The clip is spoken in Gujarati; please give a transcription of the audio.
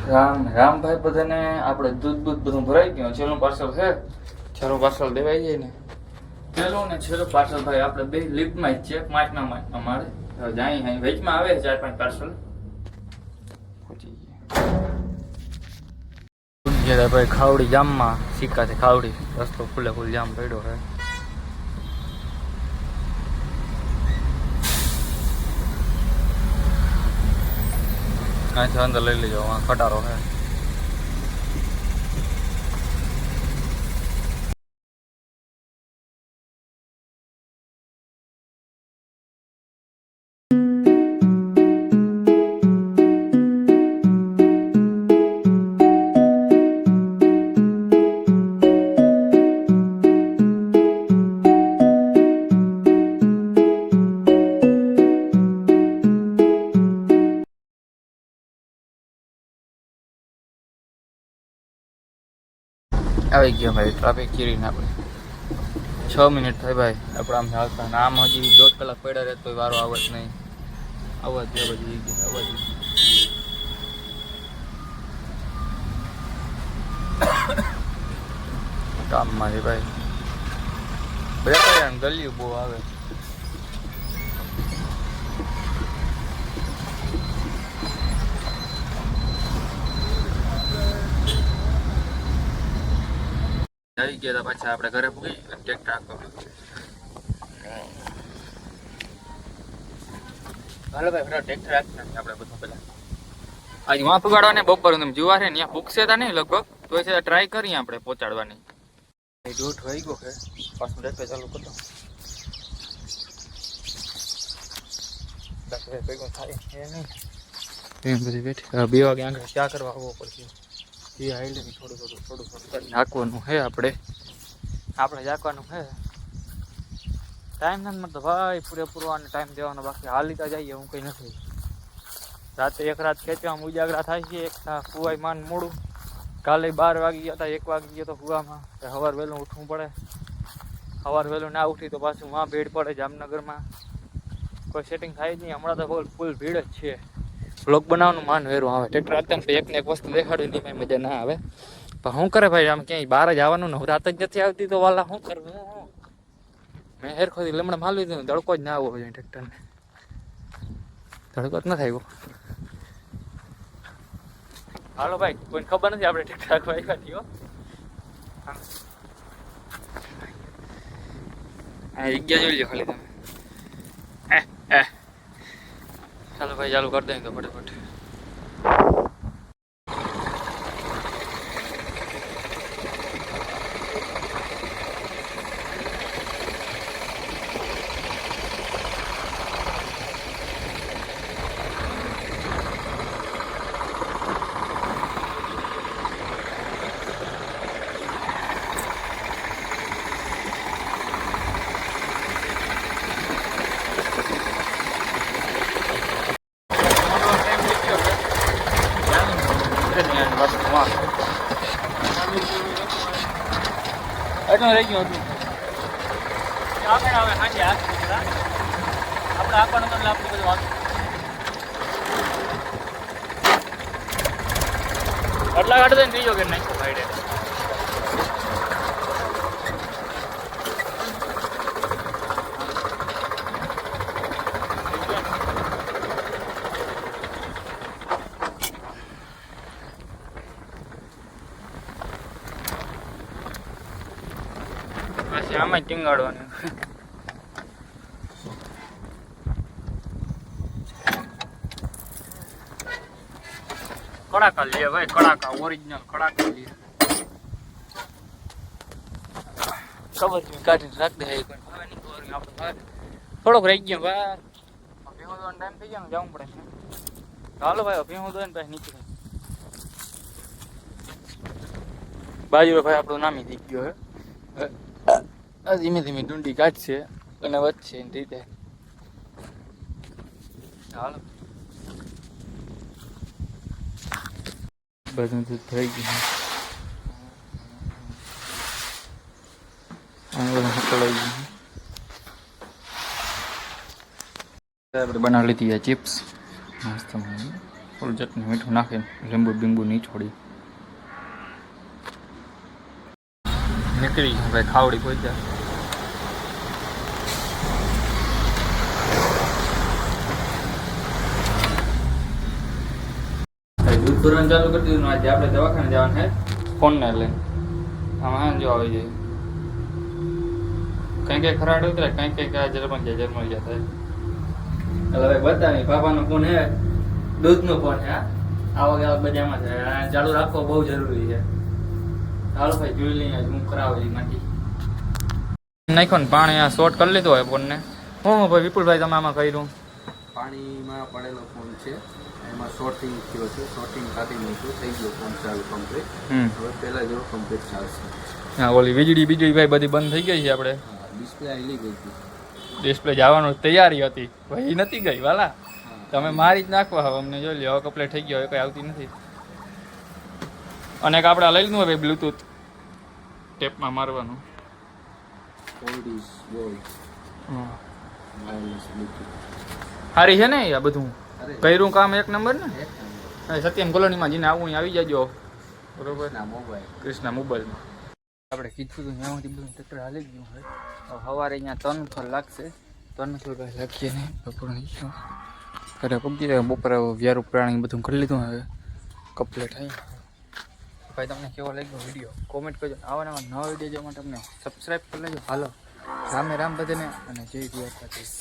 રામ રામભાઈ બધાને આપણે દૂધ બધું ભરાઈ ગયું. છેલ્લું પાર્સલ છે, છેલ્લું પાર્સલ દેવાઈ જાય ને પેલું ને છેલ્લું પાર્સલ ભાઈ આપણે બે લિફ્ટમાં જ છે. પાંચના અમારે જાય વેચમાં આવે 4-5 પાર્સલ પહોંચી ગયા ભાઈ. ખાવડી જામમાં સિક્કાથી ખાવડી રસ્તો ફૂલે ફૂલ જામ પડ્યો છે. અહીંથી અંદર લઈ લેજો, ખટારો છે. આવી ગયા ભાઈ ટ્રાફિક ચીરીને આપણે 6 મિનિટ થઈ ભાઈ આપણે આમ ચાલતા. આમ હજી 1.5 કલાક પડ્યા રહે તો વારો આવત નહીં. અવાજ જે બધી અવાજ કામમાં છે ભાઈ. બધા ગલ્યું બહુ આવે. આવી ગયા હતા પાછા આપણે ઘરે પૂરી ટ્રેક્ટર હાલો ભાઈ ફટાફટ ટ્રેક્ટર રાખી નાખીએ આપણે બધું પહેલાં. આજે વાં પુગાડવાને બપોર તમે જોવા છે ને ત્યાં પૂછશે તા નહીં લગભગ તો છે ટ્રાય કરીએ આપણે પહોંચાડવાની. દોઢ વાગી ગયો છે પાછું ટ્રેક્ટર ચાલુ કરતો ભેગું થાય એ નહીં એમ બધી બેઠી 2 વાગે આગળ ચા કરવા આવવો પડશે. એ હાઈલે થોડું કરી નાખવાનું છે. આપણે જાકવાનું છે. ટાઈમ નથી મળતો ભાઈ પૂરેપૂરો આને ટાઈમ દેવાનો. બાકી હાલીતા જઈએ હું કંઈ નથી. રાતે એક રાત ખેંચવામાં ઉજાગરા થાય છે. એક ફુવાઈ માન મોડું કાલે 12 વાગી ગયા હતા, 1 વાગી ગયો તો ફુવામાં. સવાર વહેલું ઉઠવું પડે. સવાર વહેલું ના ઉઠી તો પાછું માં ભીડ પડે. જામનગરમાં કોઈ સેટિંગ થાય જ નહીં. હમણાં તો ફૂલ ભીડ જ છે. બ્લોગ બનાવવાનું માન વેરું આવે. ટ્રેક્ટર અત્યારે એકને એક વસ્તુ દેખાડ્યું નહીં ભાઈ મજા ના આવે. પણ શું કરે ભાઈ આમ ક્યાંય બહાર જવાનું ને રાત જ નથી આવતી તો વાલા શું કરવું. મેં હેરખોથી લમણા માલવી દીધું. તડકો જ ના આવવો જોઈએ ટ્રેક્ટરને. તડકો જ નથી આવ્યો. હાલો ભાઈ કોઈને ખબર નથી આપણે ટ્રેક્ટર રાખવા આવ્યા થયો. હા જગ્યા જોઈ લો ખાલી તમે. ચાલો ભાઈ ચાલુ કરી દઈએ તો ફટાફટ. એટલું રહી ગયું હતું આપણે હવે સાંજે આપણે આપવાનું એટલે આપણું બધું વાંચું એટલા કાઢો ને ત્રીજો કે નાખો ભાઈ. આમાં ટીંગાડવાનું કડાકા લે ભાઈ. કડાકા ઓરિજિનલ કડાકા લે. ખબર કાઢીને રાખ દે. થોડોક રહી ગયો ભાઈ. ભેહું દોવાનો ટાઈમ થઈ ગયો ને જવું પડે. હાલો ભાઈ ભેહું દો ને ભાઈ નીચે બાજુ ભાઈ આપણું નામી થઈ ગયો હે. ધીમે ધીમે ડુંડી કાઢશે અને વધશે એની રીતે. હાલો બધું દૂધ થઈ ગયું. આપણે બનાવી લીધી ચિપ્સ મસ્ત. થોડું ચટણી મીઠું નાખીને લીંબુ બીંબુ નહીં છોડી નીકળી ભાઈ ખાવડી પહોંચ્યા. દૂધ ભરવાનું ચાલુ કરી દીધું. આજે આપણે દવાખાને જવાનું છે ફોનને લઈને. આમાં જો આવી જાય કંઈ ખરાડ ઉતરે કંઈ જર્મન જાય થાય. એટલે ભાઈ બતાવી પાપાનો ફોન હે દૂધનો ફોન હે. આવા બધામાં છે ચાલુ રાખવો બહુ જરૂરી છે. ચાલો ભાઈ જોઈ લઈએ હું કરાવી માંથી નાખ્યો ને પાણી આ શોર્ટ કરી લીધું હોય ફોનને. હું ભાઈ વિપુલભાઈ તમે આમાં કર્યું? પાણીમાં પડેલો ફોન છે એમાં શોર્ટિંગ થયો છે. શોર્ટિંગ કાઢી નાખ્યું થઈ ગયો ફોન ચાલુ કમ્પ્લીટ. હવે પહેલા જેવો કમ્પ્લીટ ચાલશે. હા ઓલી વીજળી ભાઈ બધી બંધ થઈ ગઈ છે. આપણે ડિસ્પ્લે હિલી ગઈ હતી. ડિસ્પ્લે જવાનું તૈયારી હતી ભાઈ નથી ગઈ વાલા. તમે મારી જ નાખવા હવે અમને જોઈ લો. હવે કમ્પ્લીટ થઈ ગયો હવે કંઈ આવતી નથી. અને એક આપણે લઈ લીધું હોય ભાઈ બ્લૂટૂથ ટેપમાં મારવાનું. સારી છે ને આ બધું કર્યું કામ એક નંબર ને. સત્યમ કોલોનીમાં જઈને આવું આવી જજો બરોબર. કૃષ્ણા મોબાઈલમાં આપણે કીધું હતું ત્યાંથી બધું ટ્રેક્ટર હાલી ગયું હોય. સવારે અહીંયા 3 થર લાગશે. 3 થર કાંઈ લાગીએ નહીં. બપોર ઘરે પગી બપોરે વ્યારું પ્રાણી બધું કરી લીધું હવે કમ્પ્લીટ થઈ. ભાઈ તમને કેવો લાગ્યો વિડીયો કોમેન્ટ કરજો. આવા નવા વિડીયો જોવા માટે તમને સબસ્ક્રાઈબ કરી લેજો. હાલો રામે રામ બધાને અને જય દ્વારકાધીશ.